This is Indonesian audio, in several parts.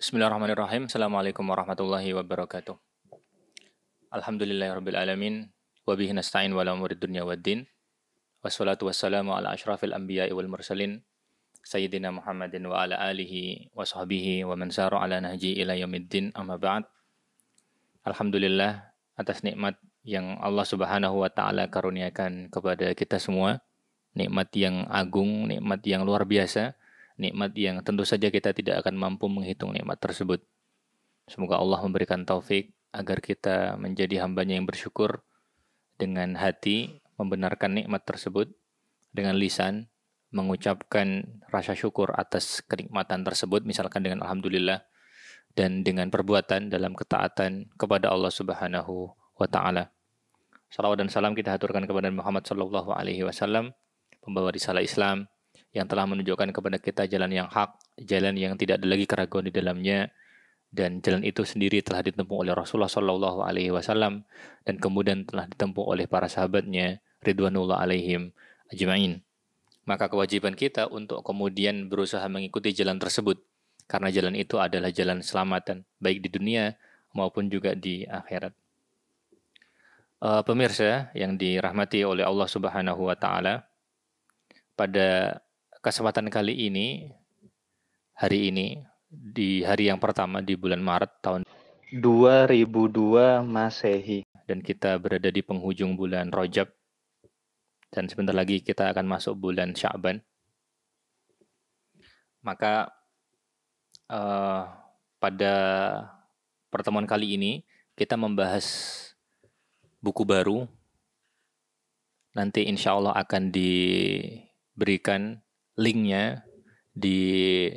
Bismillahirrahmanirrahim. Assalamualaikum warahmatullahi wabarakatuh. Alhamdulillahirabbil alamin wa bihi nasta'in wala umuri dunya waddin. Wassalatu wassalamu ala asyrafil anbiya'i wal mursalin sayyidina Muhammadin wa ala alihi wa sahbihi wa man sara ala nahji ila yaumiddin. Amma ba'd. Alhamdulillah atas nikmat yang Allah Subhanahu wa taala karuniakan kepada kita semua, nikmat yang agung, nikmat yang luar biasa, nikmat yang tentu saja kita tidak akan mampu menghitung nikmat tersebut. Semoga Allah memberikan taufik agar kita menjadi hambanya yang bersyukur dengan hati, membenarkan nikmat tersebut, dengan lisan, mengucapkan rasa syukur atas kenikmatan tersebut, misalkan dengan Alhamdulillah, dan dengan perbuatan dalam ketaatan kepada Allah Subhanahu wa Ta'ala. Salawat dan salam kita haturkan kepada Muhammad Sallallahu Alaihi Wasallam, pembawa risalah Islam, yang telah menunjukkan kepada kita jalan yang hak, jalan yang tidak ada lagi keraguan di dalamnya, dan jalan itu sendiri telah ditempuh oleh Rasulullah Sallallahu Alaihi Wasallam dan kemudian telah ditempuh oleh para sahabatnya Ridwanullah alaihim ajma'in. Maka kewajiban kita untuk kemudian berusaha mengikuti jalan tersebut, karena jalan itu adalah jalan keselamatan baik di dunia maupun juga di akhirat. Pemirsa yang dirahmati oleh Allah Subhanahu wa Ta'ala, pada kesempatan kali ini, hari ini, di hari yang pertama di bulan Maret tahun 2002 Masehi, dan kita berada di penghujung bulan Rajab, dan sebentar lagi kita akan masuk bulan Sya'ban. Maka pada pertemuan kali ini kita membahas buku baru. Nanti insya Allah akan diberikan linknya di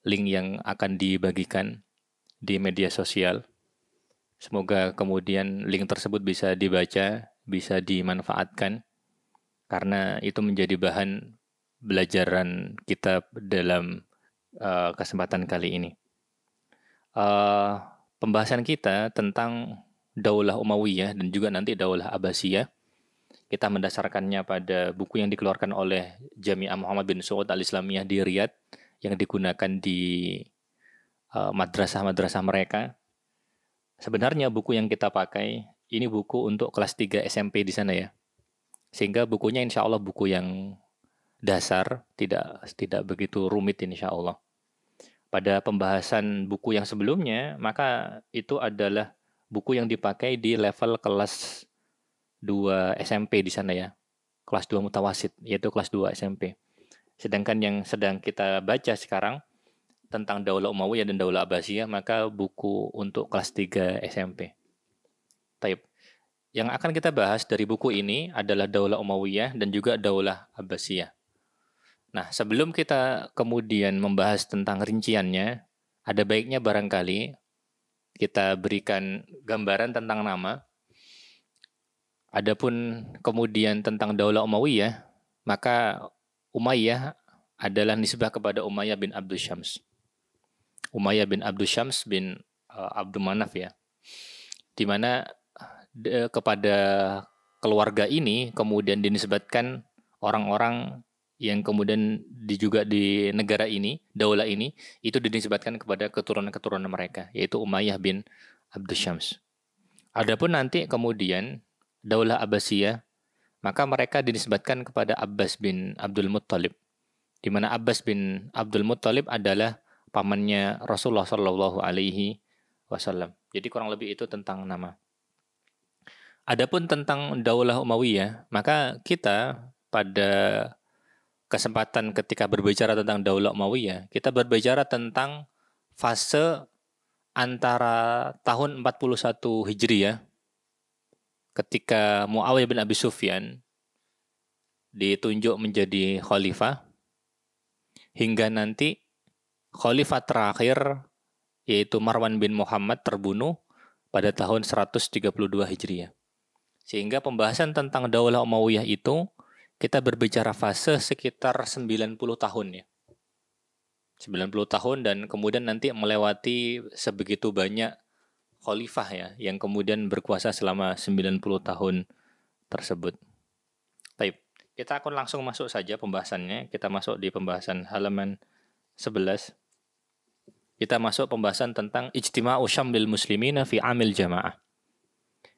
link yang akan dibagikan di media sosial. Semoga kemudian link tersebut bisa dibaca, bisa dimanfaatkan, karena itu menjadi bahan belajaran kita dalam kesempatan kali ini. Pembahasan kita tentang Daulah Umayyah dan juga nanti Daulah Abbasiyah, kita mendasarkannya pada buku yang dikeluarkan oleh Jami'ah Muhammad bin Saud Al-Islamiyah di Riyadh, yang digunakan di madrasah-madrasah mereka. Sebenarnya buku yang kita pakai ini buku untuk kelas 3 SMP di sana ya. Sehingga bukunya insya Allah buku yang dasar, tidak begitu rumit insya Allah. Pada pembahasan buku yang sebelumnya, maka itu adalah buku yang dipakai di level kelas 2 SMP di sana ya. Kelas 2 mutawasid, yaitu kelas 2 SMP. Sedangkan yang sedang kita baca sekarang tentang Daulah Umayyah dan Daulah Abbasiyah, maka buku untuk kelas 3 SMP. Taib. Yang akan kita bahas dari buku ini adalah Daulah Umayyah dan juga Daulah Abbasiyah. Nah, sebelum kita kemudian membahas tentang rinciannya, ada baiknya barangkali kita berikan gambaran tentang nama. Adapun kemudian tentang Daulah Umayyah, maka Umayyah adalah nisbah kepada Umayyah bin Abdul Syams. Umayyah bin Abdul Syams bin Abdul Manaf ya. Di mana kepada keluarga ini kemudian dinisbatkan orang-orang yang kemudian juga di negara ini, daulah ini, itu dinisbatkan kepada keturunan-keturunan mereka, yaitu Umayyah bin Abdul Syams. Adapun nanti kemudian Daulah Abbasiyah, maka mereka dinisbatkan kepada Abbas bin Abdul Muttalib, di mana Abbas bin Abdul Muttalib adalah pamannya Rasulullah Shallallahu Alaihi Wasallam. Jadi kurang lebih itu tentang nama. Adapun tentang Daulah Umayyah, maka kita pada kesempatan ketika berbicara tentang Daulah Umayyah, kita berbicara tentang fase antara tahun 41 Hijriah ketika Muawiyah bin Abi Sufyan ditunjuk menjadi khalifah, hingga nanti khalifah terakhir yaitu Marwan bin Muhammad terbunuh pada tahun 132 Hijriah. Sehingga pembahasan tentang Daulah Umayyah itu kita berbicara fase sekitar 90 tahun ya. 90 tahun dan kemudian nanti melewati sebegitu banyak khalifah ya yang kemudian berkuasa selama 90 tahun tersebut. Baik, kita akan langsung masuk saja pembahasannya. Kita masuk di pembahasan halaman 11. Kita masuk pembahasan tentang ijtima'u syamlil muslimina fi amil jamaah.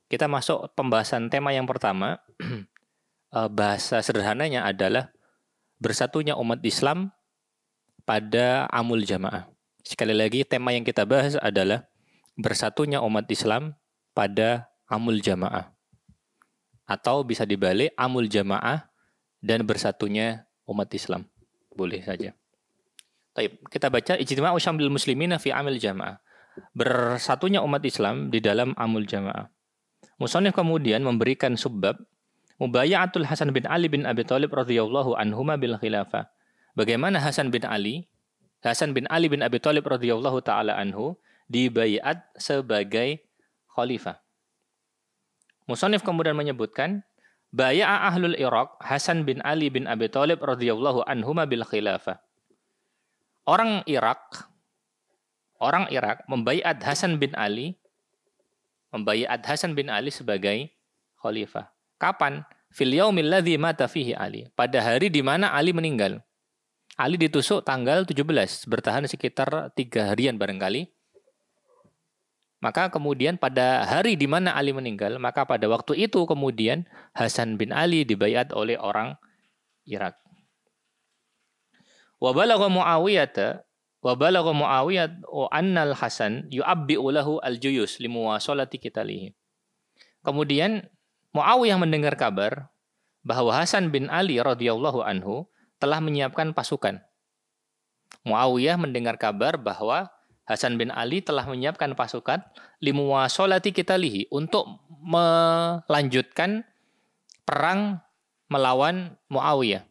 Kita masuk pembahasan tema yang pertama. Bahasa sederhananya adalah bersatunya umat Islam pada amul jamaah. Sekali lagi, tema yang kita bahas adalah bersatunya umat Islam pada amul jamaah. Atau bisa dibalik, amul jamaah dan bersatunya umat Islam. Boleh saja. Baik, kita baca ijtima'u syamlil muslimina fi amil jamaah. Bersatunya umat Islam di dalam amul jamaah. Musannif kemudian memberikan subbab mubaya'atul Hasan bin Ali bin Abi Thalib radhiyallahu anhuma bil khilafah. Bagaimana Hasan bin Ali bin Abi Thalib radhiyallahu taala anhu dibaiat sebagai khalifah. Musannif kemudian menyebutkan baya'a ahlul Iraq Hasan bin Ali bin Abi Thalib radhiyallahu anhuma bil khilafah. Orang Irak membaiat Hasan bin Ali sebagai khalifah. Kapan? Fil yaumil ladzi mata fihi Ali. Pada hari di mana Ali meninggal. Ali ditusuk tanggal 17, bertahan sekitar 3 harian barangkali. Maka kemudian pada hari di mana Ali meninggal, maka pada waktu itu kemudian Hasan bin Ali dibaiat oleh orang Irak. Wa balagha Muawiyah annal Hasan yu'abbi'u lahu al-juyus limuwasalati qitalihi. Kemudian Muawiyah mendengar kabar bahwa Hasan bin Ali radhiyallahu anhu telah menyiapkan pasukan. Muawiyah mendengar kabar bahwa Hasan bin Ali telah menyiapkan pasukan limuwasalati qitalihi untuk melanjutkan perang melawan Muawiyah.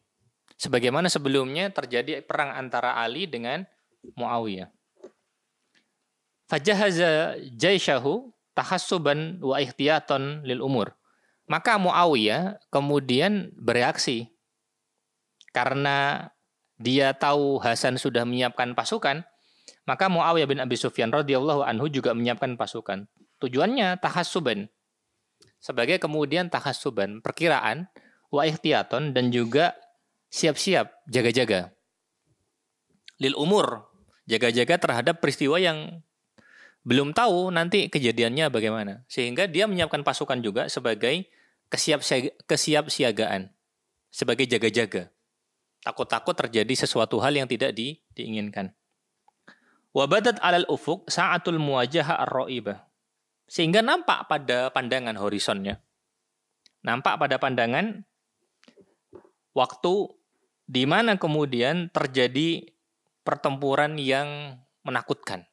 Sebagaimana sebelumnya terjadi perang antara Ali dengan Muawiyah. Fajahaza jaishahu tahassuban wa ihtiyatan lil umur. Maka Muawiyah kemudian bereaksi. Karena dia tahu Hasan sudah menyiapkan pasukan, maka Muawiyah bin Abi Sufyan radhiyallahu anhu juga menyiapkan pasukan. Tujuannya tahassuban. Sebagai kemudian tahassuban, perkiraan, wa ihtiyatan, dan juga siap-siap, jaga-jaga. Lil umur, jaga-jaga terhadap peristiwa yang belum tahu nanti kejadiannya bagaimana. Sehingga dia menyiapkan pasukan juga sebagai kesiapsiagaan. Sebagai jaga-jaga. Takut-takut terjadi sesuatu hal yang tidak diinginkan. Wabadat alal ufuk sa'atul muwajaha ar-ra'ibah. Sehingga nampak pada pandangan horizonnya. Nampak pada pandangan waktu di mana kemudian terjadi pertempuran yang menakutkan.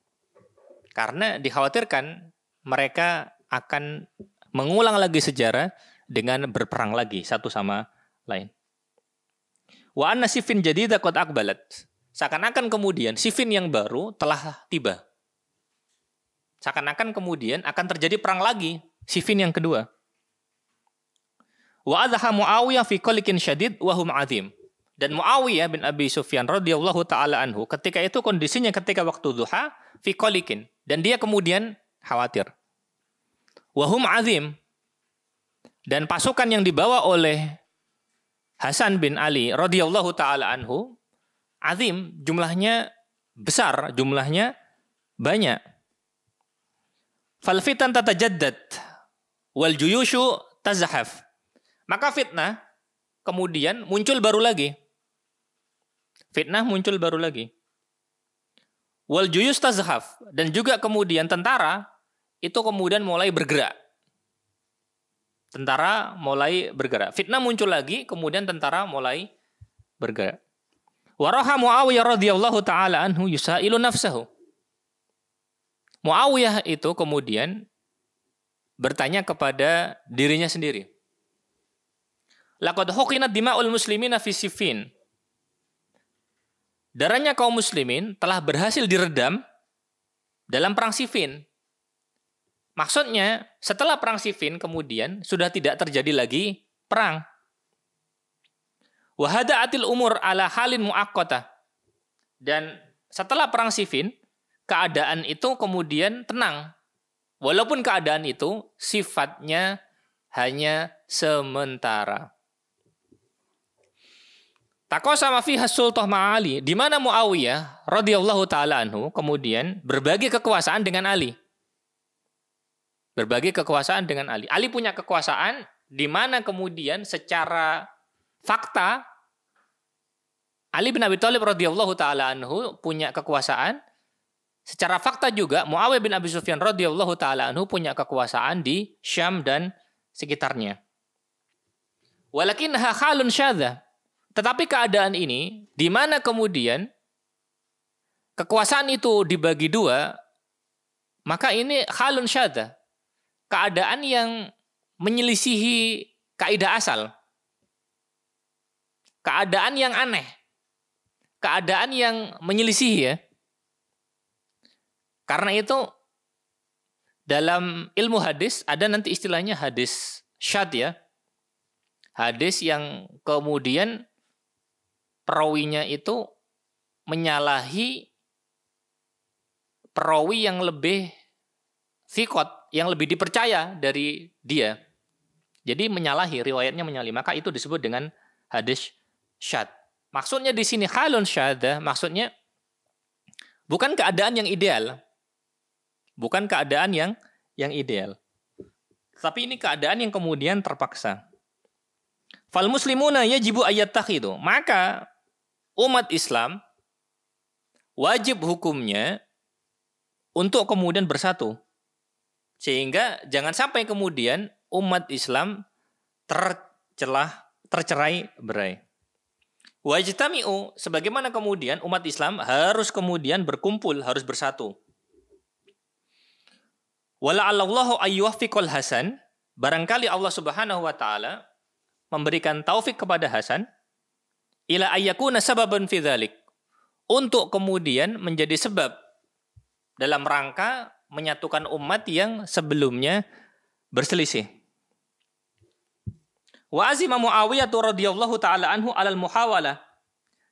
Karena dikhawatirkan mereka akan mengulang lagi sejarah dengan berperang lagi satu sama lain. Wa anna Siffin jadida qad aqbalat. Seakan-akan kemudian Siffin yang baru telah tiba. Seakan-akan kemudian akan terjadi perang lagi, Siffin yang kedua. Wa adha Muawiyah fi qalikin syadid wa hum azim. Dan Muawiyah bin Abi Sufyan radhiyallahu taala anhu ketika itu kondisinya ketika waktu duha fi qalikin, dan dia kemudian khawatir. Wa hum azim. Dan pasukan yang dibawa oleh Hasan bin Ali radhiyallahu taala anhu azim, jumlahnya besar, jumlahnya banyak. Fal fitan tatajaddad wal juyushu tazahaf. Maka fitnah kemudian muncul baru lagi. Fitnah muncul baru lagi. Wal juyus tazahaf, dan juga kemudian tentara itu kemudian mulai bergerak. Tentara mulai bergerak. Fitnah muncul lagi, kemudian tentara mulai bergerak. Waraha Muawiyah radhiyallahu taala anhu yusailu nafsahu. Muawiyah itu kemudian bertanya kepada dirinya sendiri. Laqad huqinat dima'ul muslimina fi Siffin. Darahnya kaum muslimin telah berhasil diredam dalam perang Siffin. Maksudnya, setelah perang Siffin kemudian sudah tidak terjadi lagi perang. Wa hada'atil umur ala halin muaqqatah. Dan setelah perang Siffin, keadaan itu kemudian tenang. Walaupun keadaan itu sifatnya hanya sementara. Taqasama fiha sultah ma'ali, di mana Muawiyah radhiyallahu taala anhu kemudian berbagi kekuasaan dengan Ali. Berbagi kekuasaan dengan Ali. Ali punya kekuasaan di mana kemudian secara fakta Ali bin Abi Thalib radhiyallahu taala anhu punya kekuasaan. Secara fakta juga Muawiyah bin Abi Sufyan radhiyallahu taala anhu punya kekuasaan di Syam dan sekitarnya. Walakinnaha khalun syadza. Tetapi keadaan ini di mana kemudian kekuasaan itu dibagi dua, maka ini khalun syadza. Keadaan yang menyelisihi kaidah asal. Keadaan yang aneh. Keadaan yang menyelisihi ya. Karena itu dalam ilmu hadis ada nanti istilahnya hadis syadz ya. Hadis yang kemudian perawinya itu menyalahi perawi yang lebih thiqat, yang lebih dipercaya dari dia. Jadi menyalahi, riwayatnya menyalahi. Maka itu disebut dengan hadis syadz. Maksudnya di sini halun syadzah, maksudnya bukan keadaan yang ideal. Bukan keadaan yang ideal. Tapi ini keadaan yang kemudian terpaksa. Fal muslimuna yajibu ayattakhidhu. Maka umat Islam wajib hukumnya untuk kemudian bersatu. Sehingga jangan sampai kemudian umat Islam tercerai-berai. Wajtami'u, sebagaimana kemudian umat Islam harus kemudian berkumpul, harus bersatu. Wala'allahu ayyuwaffiqal Hasan, barangkali Allah Subhanahu wa taala memberikan taufik kepada Hasan ila ayyakuna sababan fi dzalik, untuk kemudian menjadi sebab dalam rangka menyatukan umat yang sebelumnya berselisih. Wa azima Muawiyah radhiyallahu taala anhu alal muhawalah.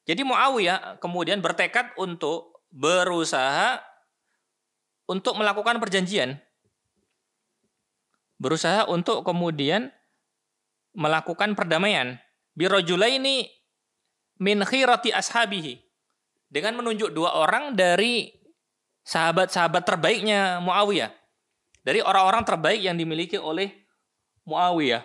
Jadi Muawiyah kemudian bertekad untuk berusaha untuk melakukan perjanjian. Berusaha untuk kemudian melakukan perdamaian. Birajulaini min khirati ashabihi. Dengan menunjuk dua orang dari sahabat-sahabat terbaiknya Muawiyah. Dari orang-orang terbaik yang dimiliki oleh Muawiyah.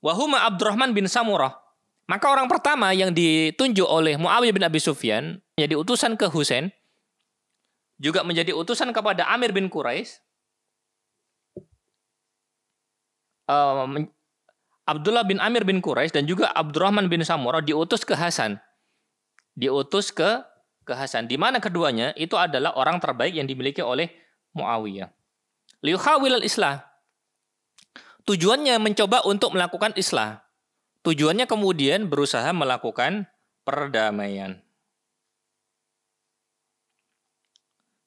Wahuma Abdurrahman bin Samurah. Maka orang pertama yang ditunjuk oleh Muawiyah bin Abi Sufyan menjadi utusan ke Husain, juga menjadi utusan kepada Amir bin Quraisy, Abdullah bin Amir bin Quraisy dan juga Abdurrahman bin Samurah diutus ke Hasan. Diutus ke Hasan. Di mana keduanya itu adalah orang terbaik yang dimiliki oleh Muawiyah. Liyuhawil al-islah. Tujuannya mencoba untuk melakukan islah. Tujuannya kemudian berusaha melakukan perdamaian.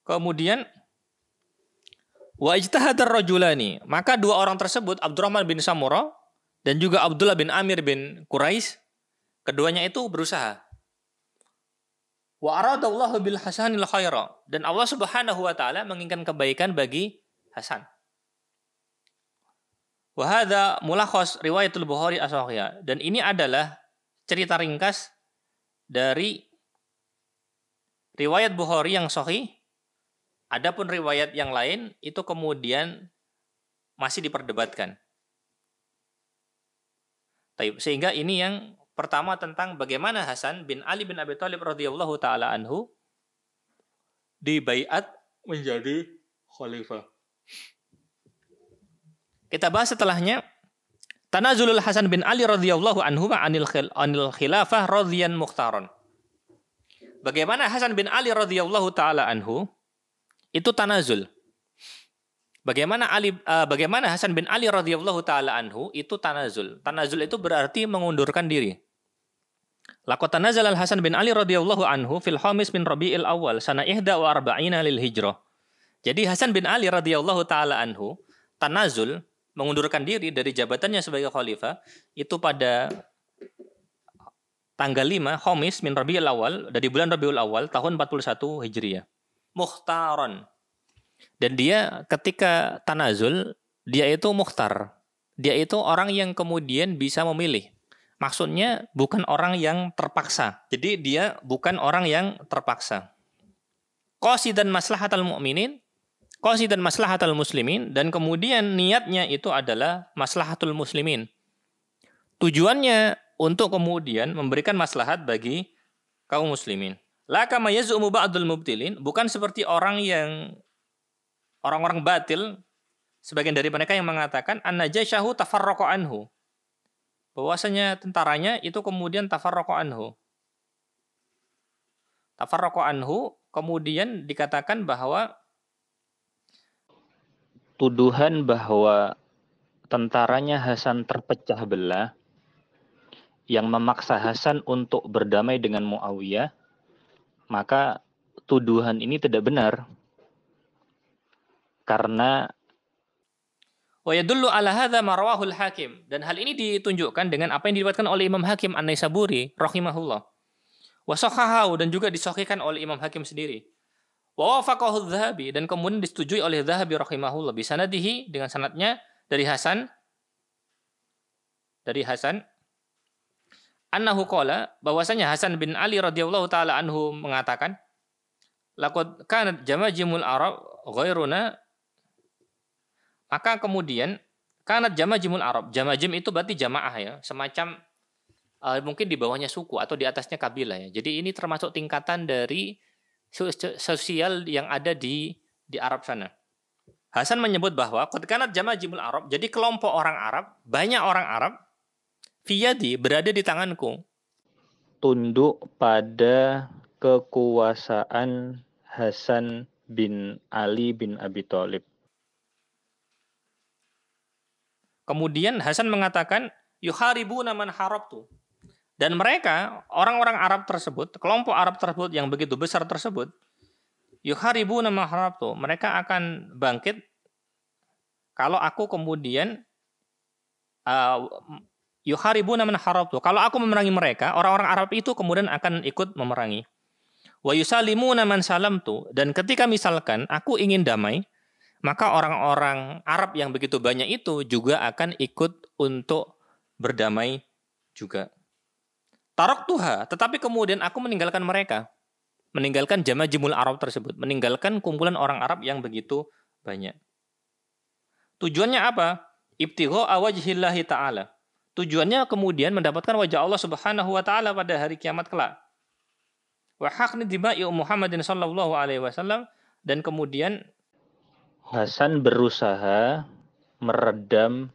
Kemudian wa ijtahadar rajulani, maka dua orang tersebut Abdurrahman bin Samurah dan juga Abdullah bin Amir bin Quraisy, keduanya itu berusaha. Wa aradallahu bil hasanil khaira, dan Allah Subhanahu wa taala menginginkan kebaikan bagi Hasan. Wa hadza mulakhas riwayatul Bukhari as-sahihah, dan ini adalah cerita ringkas dari riwayat Bukhari yang sahih. Adapun riwayat yang lain itu kemudian masih diperdebatkan. Sehingga ini yang pertama tentang bagaimana Hasan bin Ali bin Abi Thalib radhiyallahu taala anhu dibaiat menjadi khalifah. Kita bahas setelahnya Tanazulul Hasan bin Ali radhiyallahu anhu anil khilafah radhiyan mukhtaron. Bagaimana Hasan bin Ali radhiyallahu taala anhu itu tanazul. Bagaimana Hasan bin Ali radhiyallahu taala anhu itu tanazul. Tanazul itu berarti mengundurkan diri. Laqad tanazal al-Hasan bin Ali radhiyallahu anhu fil khamis min Rabiul Awal sana 41 lil hijrah. Jadi Hasan bin Ali radhiyallahu taala anhu tanazul, mengundurkan diri dari jabatannya sebagai khalifah itu pada tanggal 5 Khamis min Rabiul Awal, dari bulan Rabiul Awal tahun 41 Hijriah. Mukhtaran. Dan dia ketika tanazul, dia itu mukhtar. Dia itu orang yang kemudian bisa memilih. Maksudnya bukan orang yang terpaksa. Jadi dia bukan orang yang terpaksa. qasidan maslahatal mu'minin, qasidan maslahatal muslimin, dan kemudian niatnya itu adalah maslahatul muslimin. Tujuannya untuk kemudian memberikan maslahat bagi kaum muslimin. La kama yaz'umu ba'dul mubtilin, bukan seperti orang-orang batil, sebagian dari mereka yang mengatakan an-najasyahu tafarraqa anhu, bahwasanya tentaranya itu kemudian tafarraqa anhu. Tafarraqa anhu kemudian dikatakan bahwa tuduhan bahwa tentaranya Hasan terpecah belah yang memaksa Hasan untuk berdamai dengan Muawiyah, maka tuduhan ini tidak benar. Karena wa yadullu ala hadza ma rawahul Hakim, dan hal ini ditunjukkan dengan apa yang diriwayatkan oleh Imam Hakim An-Naisaburi rahimahullah. Wa sahahahu, dan juga disahihkan oleh Imam Hakim sendiri. Wa wafaqahu Adz-Dzahabi, dan kemudian disetujui oleh Adz-Dzahabi rahimahullah bi sanadihi, dengan sanadnya dari Hasan annahu qala, bahwasanya Hasan bin Ali radhiyallahu taala anhu mengatakan, laqad kanat jamajimul Arab ghairuna, maka kemudian kanat jamajimul Arab, jamajim itu berarti jamaah ya, semacam mungkin di bawahnya suku atau di atasnya kabilah ya. Jadi ini termasuk tingkatan dari sosial yang ada di Arab sana. Hasan menyebut bahwa qad kanat jamajimul Arab, jadi kelompok orang Arab, banyak orang Arab, fiyadi, berada di tanganku, tunduk pada kekuasaan Hasan bin Ali bin Abi Thalib. Kemudian Hasan mengatakan yuharibuna man harabtu, dan mereka, orang-orang Arab tersebut, kelompok Arab tersebut yang begitu besar tersebut, yuharibuna man harabtu, mereka akan bangkit kalau aku kemudian yuharibuna man harabtu, kalau aku memerangi mereka, orang-orang Arab itu kemudian akan ikut memerangi. Wa yusalimuna man salamtu, dan ketika misalkan aku ingin damai, maka orang-orang Arab yang begitu banyak itu juga akan ikut untuk berdamai juga. Taraktuha, tetapi kemudian aku meninggalkan mereka, meninggalkan jamajimul Arab tersebut, meninggalkan kumpulan orang Arab yang begitu banyak. Tujuannya apa? Ibtigha'a wajhillahi ta'ala. Tujuannya kemudian mendapatkan wajah Allah Subhanahu wa taala pada hari kiamat kelak. Wa haqni dima'i Muhammadin sallallahu alaihi wasallam, dan kemudian Hasan berusaha meredam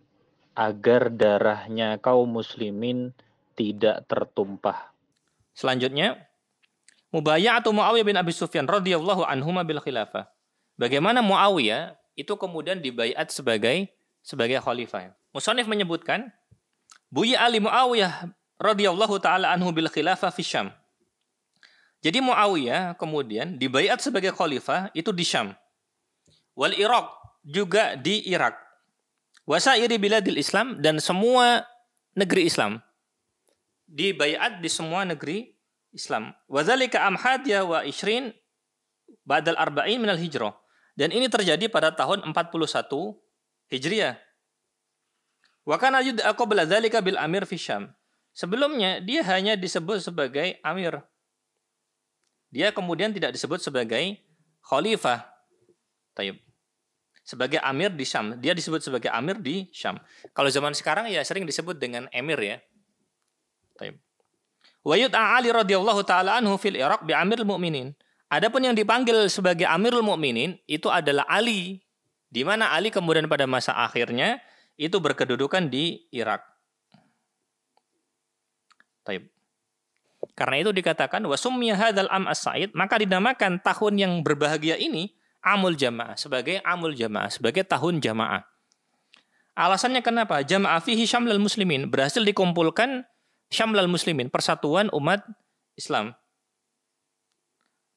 agar darahnya kaum muslimin tidak tertumpah. Selanjutnya, mubaya'atu Muawiyah bin Abi Sufyan radhiyallahu anhuma bil khilafah. Bagaimana Muawiyah itu kemudian dibaiat sebagai khalifah. Musannif menyebutkan Buya Ali Muawiyah radhiyallahu taala anhu bil khilafah fi Syam. Jadi Muawiyah kemudian dibaiat sebagai khalifah itu di Syam. Wal Iraq, juga di Irak. Wasairi biladil Islam, dan semua negeri Islam. Dibaiat di semua negeri Islam. Wadzalika am hadiyah wa ishrin ba'dal arba'in minal hijrah. Dan ini terjadi pada tahun 41 Hijriah. Wa kana yud'a qabla dzalika bil amir fi Syam. Sebelumnya dia hanya disebut sebagai amir. Dia kemudian tidak disebut sebagai khalifah. Tayyib. Sebagai amir di Syam. Dia disebut sebagai amir di Syam. Kalau zaman sekarang ya sering disebut dengan emir ya. Tayyib. Wa yud'a Ali radhiyallahu taala anhu fil Iraq bi amirul mu'minin. Adapun yang dipanggil sebagai amirul mu'minin itu adalah Ali. Di mana Ali kemudian pada masa akhirnya itu berkedudukan di Irak. Taib. Karena itu dikatakan wasummiya hadzal am as-sa'id, maka dinamakan tahun yang berbahagia ini amul jamaah, sebagai amul jamaah, sebagai tahun jamaah. Alasannya kenapa? Jamaah fihi syamlal muslimin, berhasil dikumpulkan syamlal muslimin, persatuan umat Islam.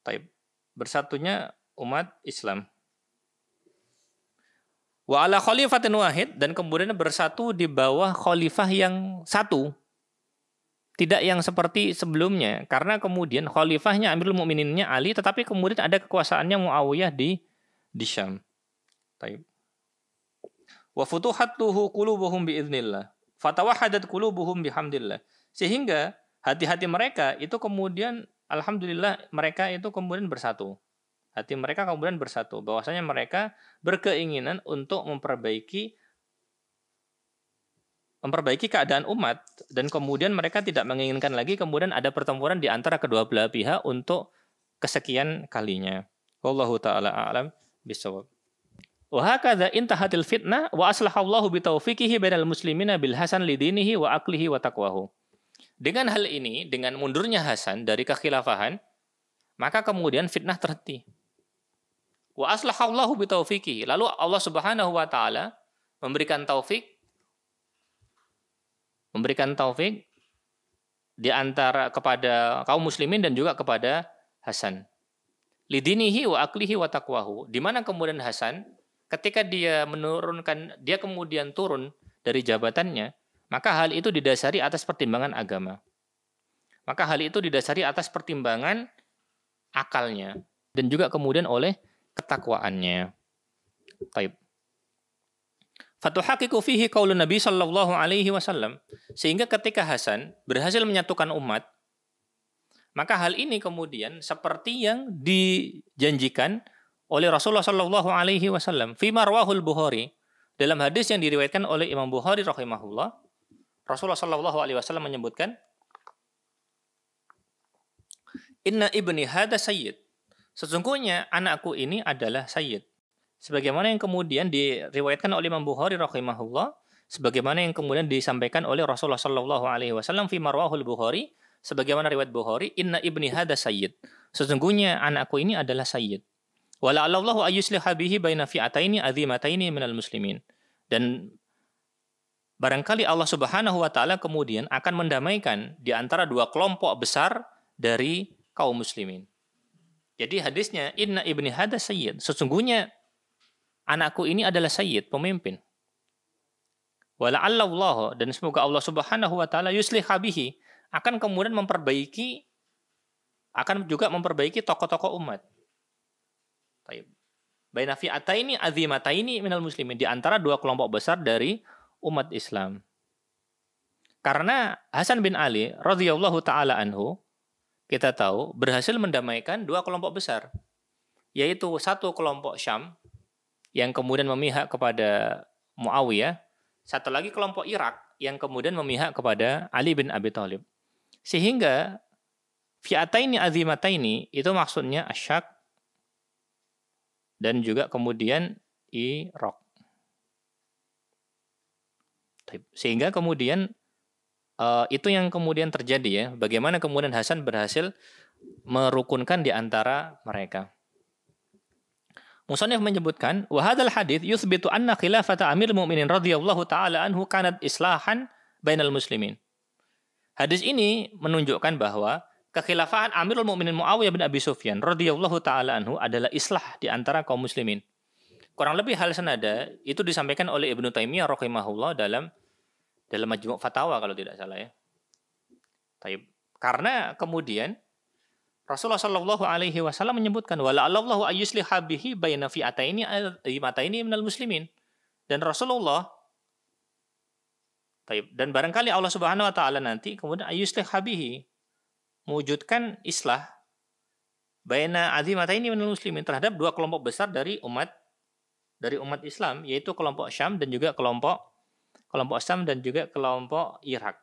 Taib. Bersatunya umat Islam. Wa ala khalifatin wahid, dan kemudian bersatu di bawah khalifah yang satu. Tidak yang seperti sebelumnya, karena kemudian khalifahnya Amirul Mukmininnya Ali, tetapi kemudian ada kekuasaannya Muawiyah di Syam. Taib. Wa futuhatuhu qulubuhum biiznillah. Fatawahadat qulubuhum bihamdillah. Sehingga hati-hati mereka itu kemudian alhamdulillah mereka itu kemudian bersatu. Hati mereka kemudian bersatu. Bahwasanya mereka berkeinginan untuk memperbaiki keadaan umat. Dan kemudian mereka tidak menginginkan lagi kemudian ada pertempuran di antara kedua belah pihak untuk kesekian kalinya. Wallahu ta'ala a'lam bishawab. Wa hakadha intahatil fitnah wa aslahallahu bitaufiqihi bainal muslimina bil hasan lidinihi wa aqlihi wa taqwahu. Dengan hal ini, dengan mundurnya Hasan dari kekhilafahan, maka kemudian fitnah terhenti. Wa aslahallahu bitaufiqihi. Lalu Allah Subhanahu wa taala memberikan taufik di antara kepada kaum muslimin dan juga kepada Hasan. Lidinihi wa aqlihi wa taqwahu. Di mana kemudian Hasan ketika dia kemudian turun dari jabatannya, maka hal itu didasari atas pertimbangan agama. Maka hal itu didasari atas pertimbangan akalnya dan juga kemudian oleh ketakwaannya. Baik. Fatuhaqiqu fihi qaulun Nabi sallallahu alaihi wasallam. Sehingga ketika Hasan berhasil menyatukan umat, maka hal ini kemudian seperti yang dijanjikan oleh Rasulullah sallallahu alaihi wasallam fi marwahul Bukhari, dalam hadis yang diriwayatkan oleh Imam Bukhari rahimahullah. Rasulullah sallallahu alaihi wasallam menyebutkan, "Inna ibni hada sayyid." Sesungguhnya anakku ini adalah sayyid. Sebagaimana yang kemudian diriwayatkan oleh Imam Bukhari rahimahullah, sebagaimana yang kemudian disampaikan oleh Rasulullah sallallahu alaihi wasallam fi marwahul Bukhari, sebagaimana riwayat Bukhari, "Inna ibni hada sayyid." Sesungguhnya anakku ini adalah sayyid. Wala Allahu ayyusliha bihi baina fi'ataini azimataini minal muslimin. Dan barangkali Allah Subhanahu wa taala kemudian akan mendamaikan di antara dua kelompok besar dari kaum muslimin. Jadi hadisnya, "Inna ibni hada sayyid." Sesungguhnya anakku ini adalah sayyid, pemimpin. Wala Allah, dan semoga Allah Subhanahu wa taala yusliha bihi, akan kemudian memperbaiki tokoh-tokoh umat. Baik. Baina fi'ataini azimataini minal muslimin, di antara dua kelompok besar dari umat Islam. Karena Hasan bin Ali radhiyallahu taala anhu, kita tahu berhasil mendamaikan dua kelompok besar, yaitu satu kelompok Syam yang kemudian memihak kepada Muawiyah, satu lagi kelompok Irak yang kemudian memihak kepada Ali bin Abi Thalib. Sehingga fi'ataini azimataini itu maksudnya Asyak dan juga kemudian Irak. Sehingga kemudian itu yang kemudian terjadi ya. Bagaimana kemudian Hasan berhasil merukunkan di antara mereka. Musannif menyebutkan, wa hadzal hadits yuthbitu anna khilafata Amirul Mukminin radhiyallahu taala anhu kanat islahan bainal muslimin. Hadis ini menunjukkan bahwa kekhilafahan Amirul Mukminin Muawiyah bin Abi Sufyan radhiyallahu taala anhu adalah islah di antara kaum muslimin. Kurang lebih hal senada itu disampaikan oleh Ibnu Taimiyah rahimahullah dalam Majmu' Fatawa kalau tidak salah ya. Karena kemudian Rasulullah sallallahu alaihi wasallam menyebutkan, wala Allahu ayyusliha bihi baina fi'ataini azimataini minal muslimin. Dan Rasulullah dan barangkali Allah Subhanahu wa taala nanti kemudian ayyusliha bihi, mewujudkan islah baina azimataini minal muslimin, terhadap dua kelompok besar dari umat Islam, yaitu kelompok Syam dan juga kelompok Syam dan juga kelompok Irak.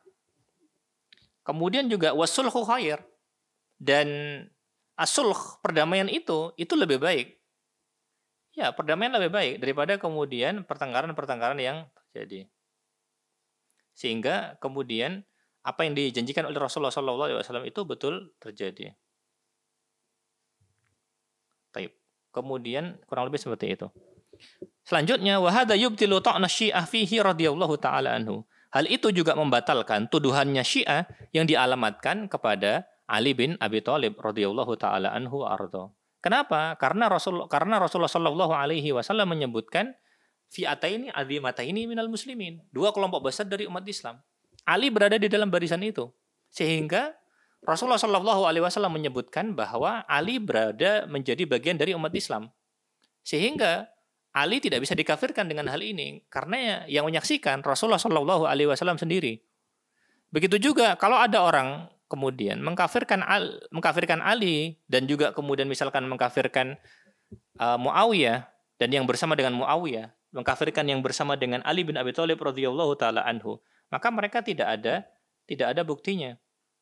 Kemudian juga wasulhu khair, dan asulh, perdamaian itu lebih baik. Ya, perdamaian lebih baik daripada kemudian pertengkaran-pertengkaran yang terjadi. Sehingga kemudian apa yang dijanjikan oleh Rasulullah SAW itu betul terjadi. Kemudian kurang lebih seperti itu. Selanjutnya, wa hadza yubtilu ta'na Syiah fihi radhiyallahu taala anhu. Hal itu juga membatalkan tuduhannya Syiah yang dialamatkan kepada Ali bin Abi Thalib radhiyallahu taala anhu arda. Kenapa? Karena Rasulullah sallallahu alaihi wasallam menyebutkan fi'ataini azimataini minal muslimin, dua kelompok besar dari umat Islam. Ali berada di dalam barisan itu. Sehingga Rasulullah sallallahu alaihi wasallam menyebutkan bahwa Ali berada menjadi bagian dari umat Islam. Sehingga Ali tidak bisa dikafirkan dengan hal ini karena yang menyaksikan Rasulullah sallallahu alaihi wasallam sendiri. Begitu juga kalau ada orang kemudian mengkafirkan Ali dan juga kemudian misalkan mengkafirkan Muawiyah dan yang bersama dengan Muawiyah, mengkafirkan yang bersama dengan Ali bin Abi Thalib radhiyallahu taala anhu, maka mereka tidak ada buktinya.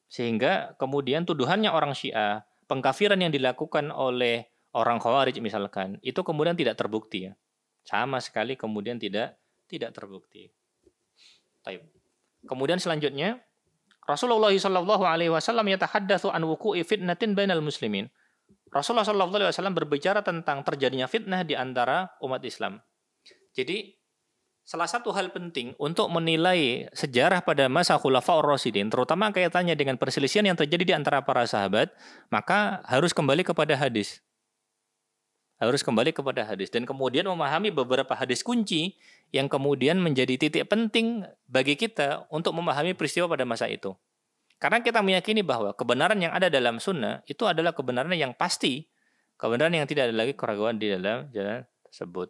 Sehingga kemudian tuduhannya orang Syiah, pengkafiran yang dilakukan oleh orang Khawarij misalkan, itu kemudian tidak terbukti ya. Sama sekali kemudian tidak terbukti. Baik. Kemudian selanjutnya Rasulullah sallallahu alaihi wasallam yatahaddatsu an wuqu'i fitnatin bainal muslimin. Rasulullah sallallahu alaihi wasallam berbicara tentang terjadinya fitnah di antara umat Islam. Jadi salah satu hal penting untuk menilai sejarah pada masa Khulafaur Rasyidin, terutama kaitannya dengan perselisihan yang terjadi di antara para sahabat, maka harus kembali kepada hadis. Harus kembali kepada hadis dan kemudian memahami beberapa hadis kunci yang kemudian menjadi titik penting bagi kita untuk memahami peristiwa pada masa itu. Karena kita meyakini bahwa kebenaran yang ada dalam sunnah itu adalah kebenaran yang pasti, kebenaran yang tidak ada lagi keraguan di dalam jalan tersebut.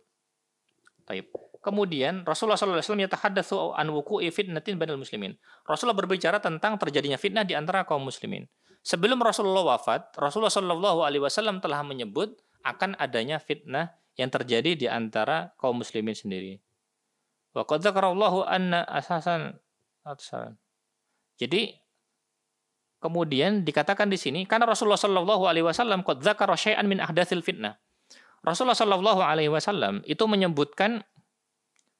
Taib. Kemudian Rasulullah SAW yatahaddatsu an wuqu'i fitnatin bainal muslimin. Rasulullah berbicara tentang terjadinya fitnah di antara kaum muslimin. Sebelum Rasulullah wafat, Rasulullah SAW telah menyebut akan adanya fitnah yang terjadi di antara kaum muslimin sendiri. Wa qad dzakarallahu anna asasan. Jadi kemudian dikatakan di sini karena Rasulullah sallallahu alaihi wasallam qad dzakara syai'an min ahdatsil fitnah. Rasulullah sallallahu alaihi wasallam itu menyebutkan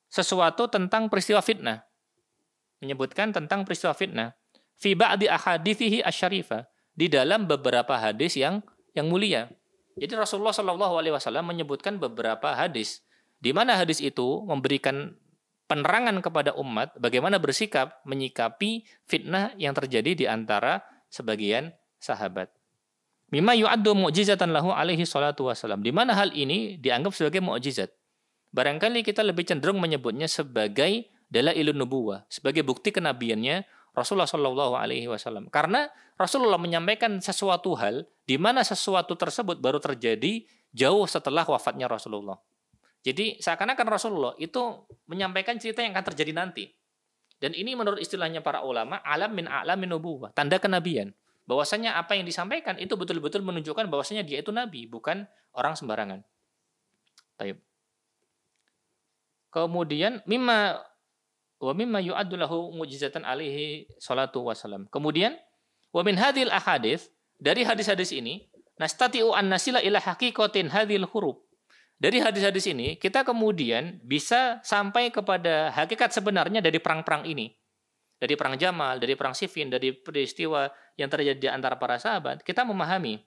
sesuatu tentang peristiwa fitnah. Menyebutkan tentang peristiwa fitnah fi ba'di ahadithihi asy-syarifah, di dalam beberapa hadis yang mulia. Jadi Rasulullah Shallallahu Alaihi Wasallam menyebutkan beberapa hadis, di mana hadis itu memberikan penerangan kepada umat bagaimana bersikap menyikapi fitnah yang terjadi di antara sebagian sahabat. Mimma yu'addu mu'jizatan lahu alaihi salatu wassalam. Di mana hal ini dianggap sebagai mukjizat. Barangkali kita lebih cenderung menyebutnya sebagai dalailun nubuwah, sebagai bukti kenabiannya Rasulullah Shallallahu Alaihi Wasallam. Karena Rasulullah menyampaikan sesuatu hal di mana sesuatu tersebut baru terjadi jauh setelah wafatnya Rasulullah. Jadi seakan-akan Rasulullah itu menyampaikan cerita yang akan terjadi nanti. Dan ini menurut istilahnya para ulama, alam min a'lamin nubuwah, tanda kenabian. Bahwasanya apa yang disampaikan itu betul-betul menunjukkan bahwasanya dia itu nabi, bukan orang sembarangan. Taib. Kemudian wa mimma yu'addu lahu mu'jizatan alaihi salatu wassalam. Kemudian wa min hadhil ahadits, dari hadis-hadis ini nastati'u an nasila ila haqiqatin hadhil huruf. Dari hadis-hadis ini kita kemudian bisa sampai kepada hakikat sebenarnya dari perang-perang ini. Dari perang Jamal, dari perang Siffin, dari peristiwa yang terjadi di antara para sahabat, kita memahami.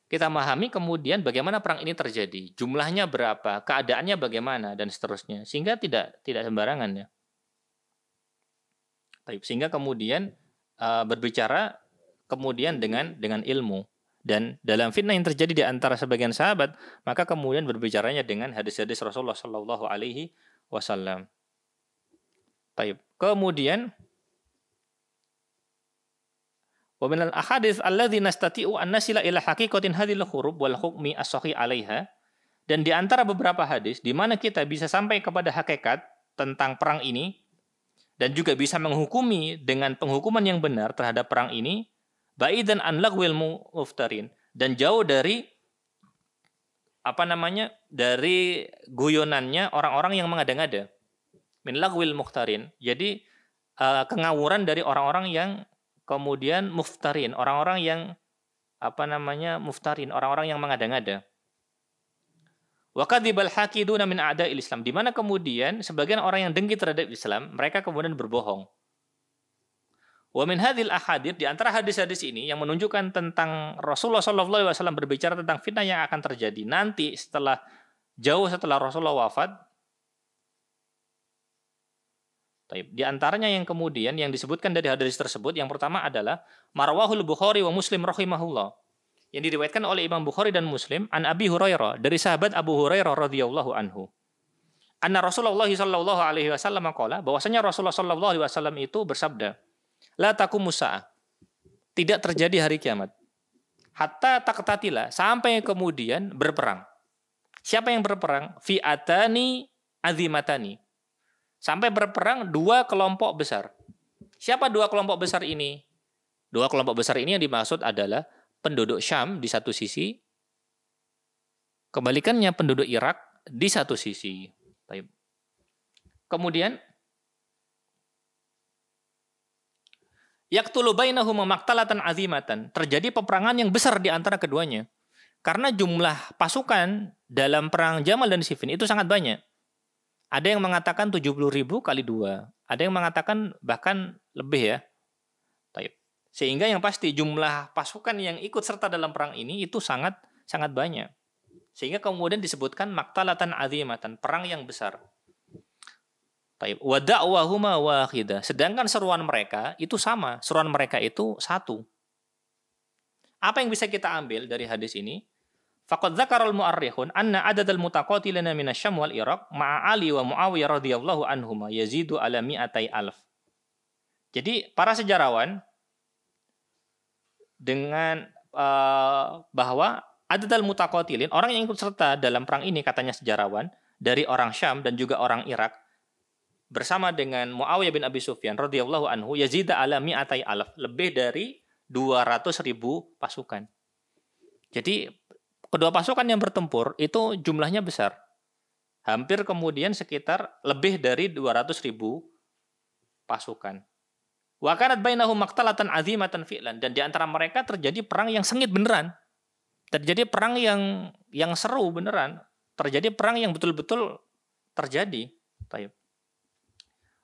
Kita memahami kemudian bagaimana perang ini terjadi, jumlahnya berapa, keadaannya bagaimana, dan seterusnya. Sehingga tidak sembarangan ya. Sehingga kemudian berbicara kemudian dengan ilmu. Dan dalam fitnah yang terjadi di antara sebagian sahabat, maka kemudian berbicaranya dengan hadis-hadis Rasulullah Shallallahu Alaihi Wasallam. Kemudian wa minal ahadits alladzi nastati'u an nasila ila haqiqatin hadhil hurub wal hukmi as-sahih 'alaiha, dan di antara beberapa hadis di mana kita bisa sampai kepada hakikat tentang perang ini dan juga bisa menghukumi dengan penghukuman yang benar terhadap perang ini, baidan an lagwil muftarin, dan jauh dari dari guyonannya orang-orang yang mengada-ngada. Min lagwil muftarin. Jadi kengawuran dari orang-orang yang kemudian muftarin, orang-orang yang muftarin, orang-orang yang mengada-ngada. Wa kadzibal haqiduna min a'da'il Islam, di mana kemudian sebagian orang yang dengki terhadap Islam, mereka kemudian berbohong. Wa min hadhil ahadits, di antara hadis-hadis ini yang menunjukkan tentang Rasulullah sallallahu alaihi wasallam berbicara tentang fitnah yang akan terjadi nanti jauh setelah Rasulullah wafat. Di antaranya yang kemudian yang disebutkan dari hadis tersebut, yang pertama adalah marwahul Bukhari wa Muslim rahimahullah, yang diriwayatkan oleh Imam Bukhari dan Muslim an Abi Hurairah, dari sahabat Abu Hurairah radhiyallahu anhu. Anna Rasulullah sallallahu alaihi wasallam qala, bahwasanya Rasulullah sallallahu alaihi wasallam itu bersabda, la taqumus saah, tidak terjadi hari kiamat, hatta taqtatila, sampai kemudian berperang. Siapa yang berperang? Fi'atani azimatani, sampai berperang dua kelompok besar. Siapa dua kelompok besar ini? Dua kelompok besar ini yang dimaksud adalah penduduk Syam di satu sisi Kebalikannya penduduk Irak di satu sisi. Baik. Kemudian yaqtulu bainahuma maqtalatan azimatan. Terjadi peperangan yang besar di antara keduanya. Karena jumlah pasukan dalam perang Jamal dan Siffin itu sangat banyak. Ada yang mengatakan 70.000 kali 2. Ada yang mengatakan bahkan lebih ya. Baik. Sehingga yang pasti jumlah pasukan yang ikut serta dalam perang ini itu sangat banyak. Sehingga kemudian disebutkan maqtalatan azimatan, perang yang besar. Taib. Wa da'wahuma wahidah. Sedangkan seruan mereka itu sama. Seruan mereka itu satu. Apa yang bisa kita ambil dari hadis ini? Faqad dzakarul mu'arrikhun anna adadal mutaqatilina minasyam wal Iraq ma'a Ali wa Muawiyah radhiyallahu anhuma yazidu ala mi'atai alf. Jadi para sejarawan dengan bahwa adadal mutaqatilin, orang yang ikut serta dalam perang ini katanya sejarawan dari orang Syam dan juga orang Irak bersama dengan Muawiyah bin Abi Sufyan radhiyallahu anhu yazida ala mi'atai alaf, lebih dari 200.000 pasukan. Jadi kedua pasukan yang bertempur itu jumlahnya besar. Hampir kemudian sekitar lebih dari 200.000 pasukan. Wa kanat bainahum maqtalatan azimatan fi'lan, dan di antara mereka terjadi perang yang sengit beneran. Terjadi perang yang seru beneran. Terjadi perang yang betul-betul terjadi. Taib.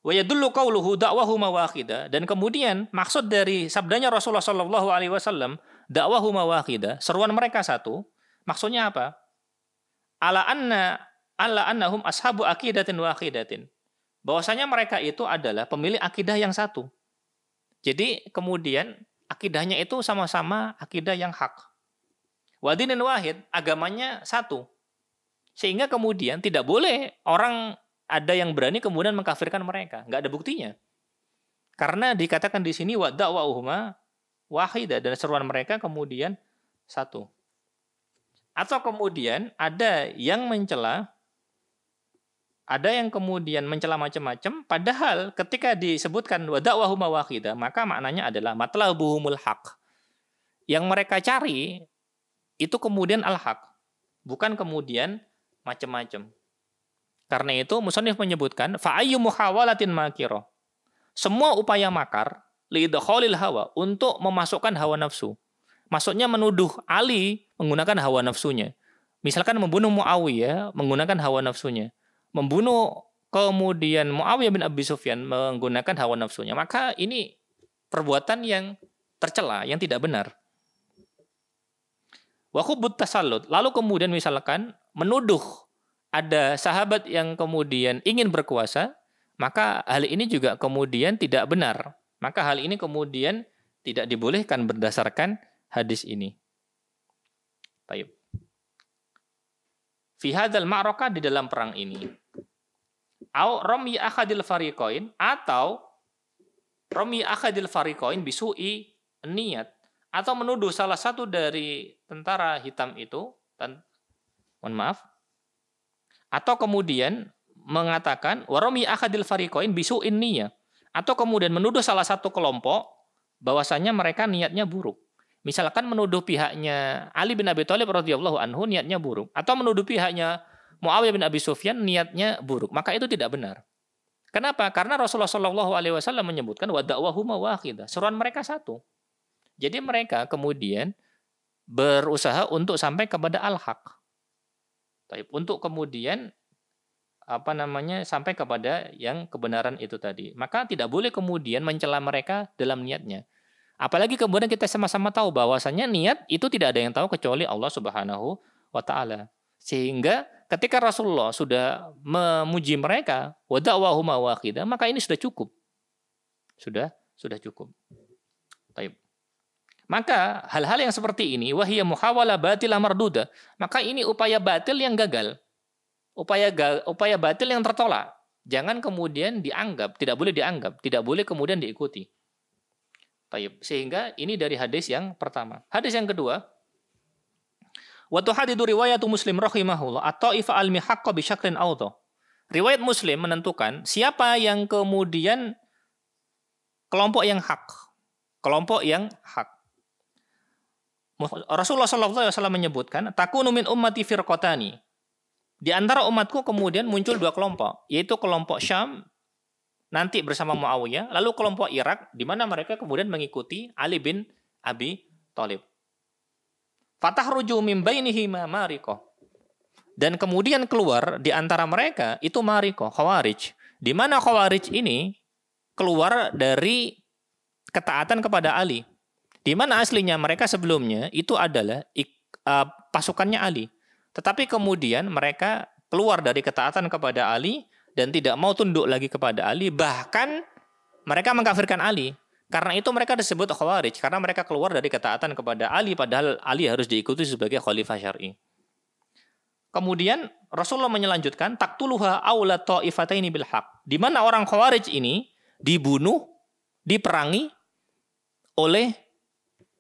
Wa yadullu qauluhu da'wahuma wahidah, dan kemudian maksud dari sabdanya Rasulullah sallallahu alaihi wasallam da'wahuma wahidah, seruan mereka satu, maksudnya apa? Ala annahum ashabu aqidatin wahidatin. Bahwasanya mereka itu adalah pemilik akidah yang satu. Jadi kemudian akidahnya itu sama-sama akidah yang hak. Wa dinin wahid, agamanya satu. Sehingga kemudian tidak boleh orang ada yang berani kemudian mengkafirkan mereka, nggak ada buktinya. Karena dikatakan di sini wa da'wahuma wahidah, dan seruan mereka kemudian satu. Atau kemudian ada yang mencela, ada yang kemudian mencela macam-macam, padahal ketika disebutkan wa da'wahuma wahidah, maka maknanya adalah matlabuhumul haq. Yang mereka cari itu kemudian al-haq, bukan kemudian macam-macam. Karena itu musannif menyebutkan fa'ayyu muhawalatin makiro. Semua upaya makar liidkhalil hawa, untuk memasukkan hawa nafsu. Maksudnya menuduh Ali menggunakan hawa nafsunya. Misalkan membunuh Muawiyah menggunakan hawa nafsunya. Membunuh kemudian Muawiyah bin Abi Sufyan menggunakan hawa nafsunya. Maka ini perbuatan yang tercela, yang tidak benar. Wa khubbut tasallut. Lalu kemudian misalkan menuduh ada sahabat yang kemudian ingin berkuasa, maka hal ini juga kemudian tidak benar. Maka hal ini kemudian tidak dibolehkan berdasarkan hadis ini. Baik. Fi hadzal ma'rakah, di dalam perang ini. Au rami akhadil fariqain, atau rami akhadil fariqain bisu'i niat, atau menuduh salah satu dari tentara hitam itu, atau kemudian mengatakan warami akhadil fariqain bisu'in niyah, atau kemudian menuduh salah satu kelompok bahwasanya mereka niatnya buruk. Misalkan menuduh pihaknya Ali bin Abi Thalib radhiyallahu anhu niatnya buruk, atau menuduh pihaknya Muawiyah bin Abi Sufyan niatnya buruk, maka itu tidak benar. Kenapa? Karena Rasulullah Shallallahu alaihi wasallam menyebutkan wa da'wahuma wahidah, seruan mereka satu. Jadi mereka kemudian berusaha untuk sampai kepada al-haq. Untuk kemudian sampai kepada yang kebenaran itu tadi. Maka tidak boleh kemudian mencela mereka dalam niatnya. Apalagi kemudian kita sama-sama tahu bahwasanya niat itu tidak ada yang tahu kecuali Allah Subhanahu wa taala. Sehingga ketika Rasulullah sudah memuji mereka wa da'wahuma wahidah, maka ini sudah cukup. Sudah cukup. Baik. Maka hal-hal yang seperti ini wahiyya muhawalah batilah marduda, maka ini upaya batil yang gagal. Upaya batil yang tertolak. Jangan kemudian dianggap, tidak boleh dianggap, tidak boleh kemudian diikuti. Baik. Sehingga ini dari hadis yang pertama. Hadis yang kedua, wa tuhadidu riwayatu Muslim rahimahullah at-ta'ifa al-mihaqqa bi syaklin awdha. Riwayat Muslim menentukan siapa yang kemudian kelompok yang hak. Kelompok yang hak. Rasulullah SAW menyebutkan, takunu min ummati firqatani. Di antara umatku kemudian muncul dua kelompok, yaitu kelompok Syam nanti bersama Muawiyah, lalu kelompok Irak di mana mereka kemudian mengikuti Ali bin Abi Thalib. Fatahruju min bainihima mariqah. Dan kemudian keluar di antara mereka itu mariqah, Khawarij. Di mana Khawarij ini keluar dari ketaatan kepada Ali. Di mana aslinya mereka sebelumnya itu adalah pasukannya Ali. Tetapi kemudian mereka keluar dari ketaatan kepada Ali dan tidak mau tunduk lagi kepada Ali. Bahkan mereka mengkafirkan Ali. Karena itu mereka disebut Khawarij. Karena mereka keluar dari ketaatan kepada Ali. Padahal Ali harus diikuti sebagai khalifah syar'i. Kemudian Rasulullah menyelanjutkan, Taktuluha awla ta'ifataini bil haq. Di mana orang Khawarij ini dibunuh, diperangi oleh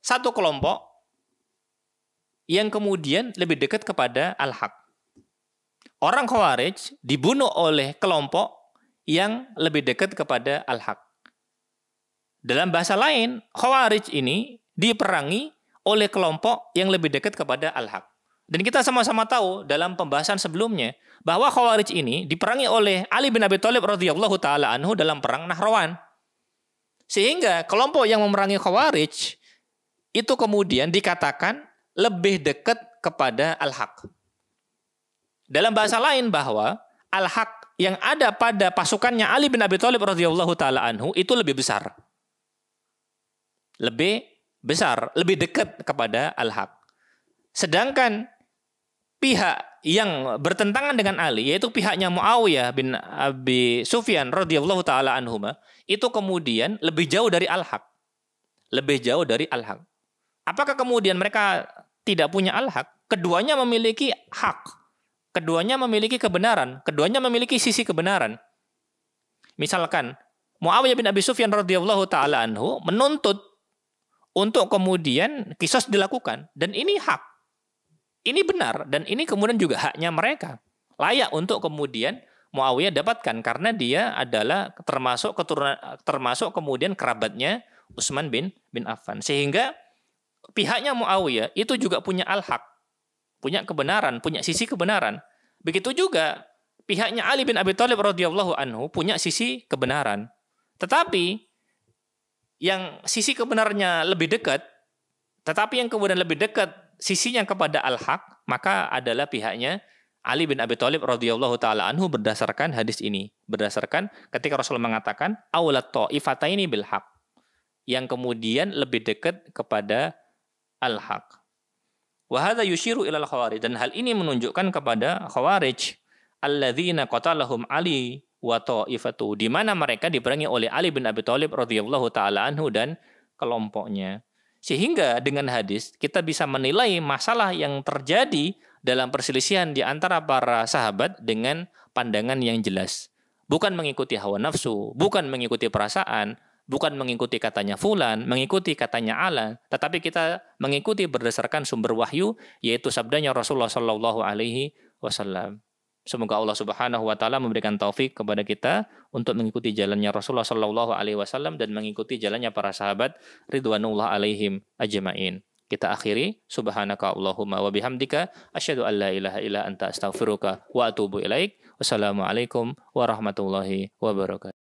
satu kelompok yang kemudian lebih dekat kepada al-haq. Orang Khawarij dibunuh oleh kelompok yang lebih dekat kepada al-haq. Dalam bahasa lain, Khawarij ini diperangi oleh kelompok yang lebih dekat kepada al-haq. Dan kita sama-sama tahu dalam pembahasan sebelumnya bahwa Khawarij ini diperangi oleh Ali bin Abi Thalib radhiyallahu taala anhu dalam perang Nahrawan. Sehingga kelompok yang memerangi Khawarij itu kemudian dikatakan lebih dekat kepada al-haq. Dalam bahasa lain bahwa al-haq yang ada pada pasukannya Ali bin Abi Thalib radhiyallahu taala anhu itu lebih besar. Lebih besar, lebih dekat kepada al-haq. Sedangkan pihak yang bertentangan dengan Ali, yaitu pihaknya Muawiyah bin Abi Sufyan radhiyallahu taala anhuma, itu kemudian lebih jauh dari al-haq. Lebih jauh dari al-haq. Apakah kemudian mereka tidak punya al-haq? Keduanya memiliki hak. Keduanya memiliki kebenaran. Keduanya memiliki sisi kebenaran. Misalkan, Muawiyah bin Abi Sufyan radhiyallahu taala anhu menuntut untuk kemudian qisas dilakukan. Dan ini hak. Ini benar. Dan ini kemudian juga haknya mereka. Layak untuk kemudian Muawiyah dapatkan. Karena dia adalah termasuk kemudian kerabatnya Utsman bin Affan. Sehingga pihaknya Muawiyah itu juga punya al-haq, punya kebenaran, punya sisi kebenaran. Begitu juga pihaknya Ali bin Abi Thalib radhiyallahu anhu punya sisi kebenaran. Tetapi yang sisi kebenarannya lebih dekat, tetapi yang kemudian lebih dekat sisinya kepada al-haq, maka adalah pihaknya Ali bin Abi Thalib radhiyallahu taala anhu berdasarkan hadis ini. Berdasarkan ketika Rasulullah mengatakan aulat ta'ifataini bil haq, yang kemudian lebih dekat kepada al-haq. Wa hadza yushiru ila al-khawarij, dan hal ini menunjukkan kepada Khawarij alladzina qatalahum Ali wa ta'ifatu, di mana mereka diperangi oleh Ali bin Abi Thalib radhiyallahu taala anhu dan kelompoknya. Sehingga dengan hadis kita bisa menilai masalah yang terjadi dalam perselisihan di antara para sahabat dengan pandangan yang jelas. Bukan mengikuti hawa nafsu, bukan mengikuti perasaan, bukan mengikuti katanya fulan, mengikuti katanya alan, tetapi kita mengikuti berdasarkan sumber wahyu, yaitu sabdanya Rasulullah Shallallahu Alaihi Wasallam. Semoga Allah Subhanahu Wa Taala memberikan taufik kepada kita untuk mengikuti jalannya Rasulullah Shallallahu Alaihi Wasallam dan mengikuti jalannya para sahabat ridwanullah alaihim ajma'in. Kita akhiri, subhanaka Allahumma wa bihamdika asyhadu an la ilaha illa anta astaghfiruka wa atubu ilaik. Wassalamualaikum warahmatullahi wabarakatuh.